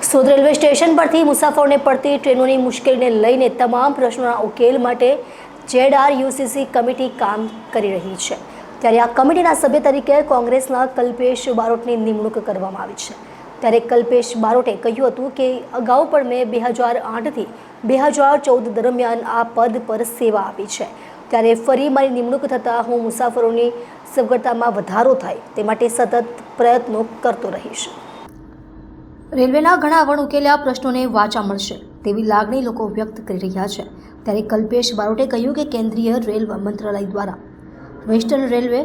Surat railway station પરથી મુસાફરોને પડતી ટ્રેનોની મુશ્કેલીને લઈને તમામ પ્રશ્નોના ઉકેલ માટે ZRUCC કમિટી કામ કરી રહી છે। ત્યારે આ કમિટીના સભ્ય તરીકે કોંગ્રેસના કલ્પેશ બારોટની નિમણૂક કરવામાં આવી છે। ત્યારે કલ્પેશ બારોટે કહ્યું હતું કે અગાઉ પણ મેં 2008થી 2014 દરમિયાન આ પદ પર સેવા આપી છે। ત્યારે ફરી મારી નિમણૂક થતાં હું મુસાફરોની સગવડતામાં વધારો થાય તે માટે સતત પ્રયત્નો કરતો રહીશ। રેલવેના ઘણા અણઉકેલ્યા પ્રશ્નોને વાચા મળશે તેવી લાગણી લોકો વ્યક્ત કરી રહ્યા છે। ત્યારે કલ્પેશ બારોટે કહ્યું કે કેન્દ્રીય રેલવે મંત્રાલય દ્વારા વેસ્ટર્ન રેલવે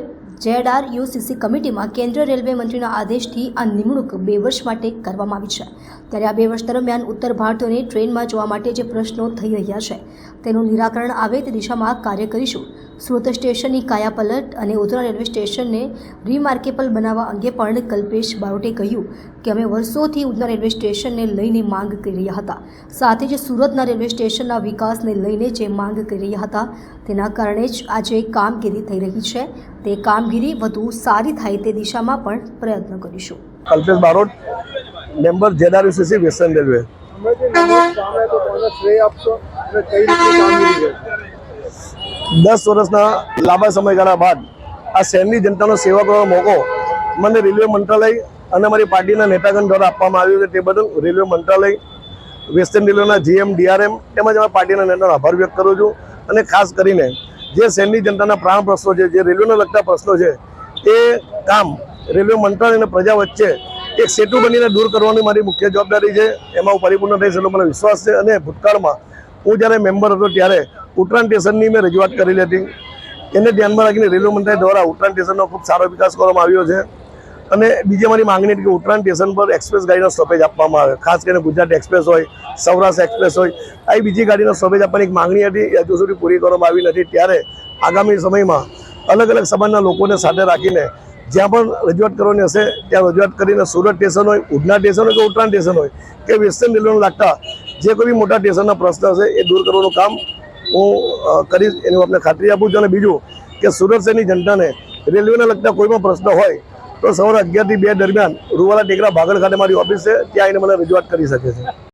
ZRUCC કમિટીમાં કેન્દ્રીય રેલવે મંત્રીના આદેશથી આ નિમણૂક 2 વર્ષ માટે કરવામાં આવી છે। ત્યારે આ 2 વર્ષ દરમિયાન ઉત્તર ભારતીયોને ટ્રેનમાં જવા માટે જે પ્રશ્નો થઈ રહ્યા છે તેનું નિરાકરણ આવે તે દિશામાં કાર્ય કરીશું। સુરત સ્ટેશનની કાયાપલટ અને ઉધના રેલવે સ્ટેશનને રીમાર્કેબલ બનાવવા અંગે પણ કલ્પેશ બારોટે કહ્યું કે અમે વર્ષોથી ઉધના રેલવે સ્ટેશનને લઈને માંગ કરી રહ્યા હતા, સાથે જ સુરતના રેલવે સ્ટેશનના વિકાસને લઈને જે માંગ કરી રહ્યા હતા તેના કારણે જ આજે કામગીરી થઈ રહી છે। તે કામગીરી વધુ સારી થાય તે દિશામાં પણ પ્રયત્ન કરીશું। Kalpesh Barot, member ZRUCC western railway. 10 વર્ષના લાંબા સમયગાળા બાદ આ શહેરની જનતાનો સેવા કરવાનો મોકો મને રેલવે મંત્રાલય અને અમારી પાર્ટીના નેતાગણ દ્વારા આપવામાં આવ્યો છે। તે બદલ રેલવે મંત્રાલય, વેસ્ટર્ન રેલવેના GM, DRM તેમજ અમારા પાર્ટીના નેતાનો આભાર વ્યક્ત કરું છું। અને ખાસ કરીને જે શહેરની જનતાના પ્રાણ પ્રશ્નો છે, જે રેલવેને લગતા પ્રશ્નો છે, એ કામ રેલવે મંત્રાલય અને પ્રજા વચ્ચે એક સેતુ બનીને દૂર કરવાની મારી મુખ્ય જવાબદારી છે। એમાં હું પરિપૂર્ણ થઈશ એટલો મને વિશ્વાસ છે। અને ભૂતકાળમાં હું જ્યારે મેમ્બર હતો ત્યારે ઉત્તરાયણ સ્ટેશનની મેં રજૂઆત કરેલી હતી। એને ધ્યાનમાં રાખીને રેલવે મંત્રાલય દ્વારા ઉત્તરાયણ સ્ટેશનનો ખૂબ સારો વિકાસ કરવામાં આવ્યો છે। અને બીજી અમારી માંગણી હતી કે ઉત્તરાયણ સ્ટેશન પર એક્સપ્રેસ ગાડીનો સ્ટોપેજ આપવામાં આવે, ખાસ કરીને ગુજરાત એક્સપ્રેસ હોય, સૌરાષ્ટ્ર એક્સપ્રેસ હોય, આવી બીજી ગાડીનો સ્ટોપેજ આપવાની એક માંગણી હતી, એ હજુ સુધી પૂરી કરવામાં આવી નથી। ત્યારે આગામી સમયમાં અલગ અલગ સમાજના લોકોને સાથે રાખીને જ્યાં પણ રજૂઆત કરવાની હશે ત્યાં રજૂઆત કરીને સુરત સ્ટેશન હોય, ઉધના સ્ટેશન હોય કે ઉત્તરાયણ સ્ટેશન હોય કે વેસ્ટર્ન રેલવેને લાગતા જે કોઈ બી મોટા સ્ટેશનના પ્રશ્ન હશે એ દૂર કરવાનું કામ હું કરીશ, એની આપણે ખાતરી આપું છું। અને બીજું કે સુરત શહેરની જનતાને રેલવેને લગતા કોઈ પણ પ્રશ્ન હોય તો સવારે 11 થી 2 દરમિયાન રૂવાલા ટેકરા બાગડ ખાતે મારી ઓફિસ છે, ત્યાં આવીને મને રજૂઆત કરી શકે છે।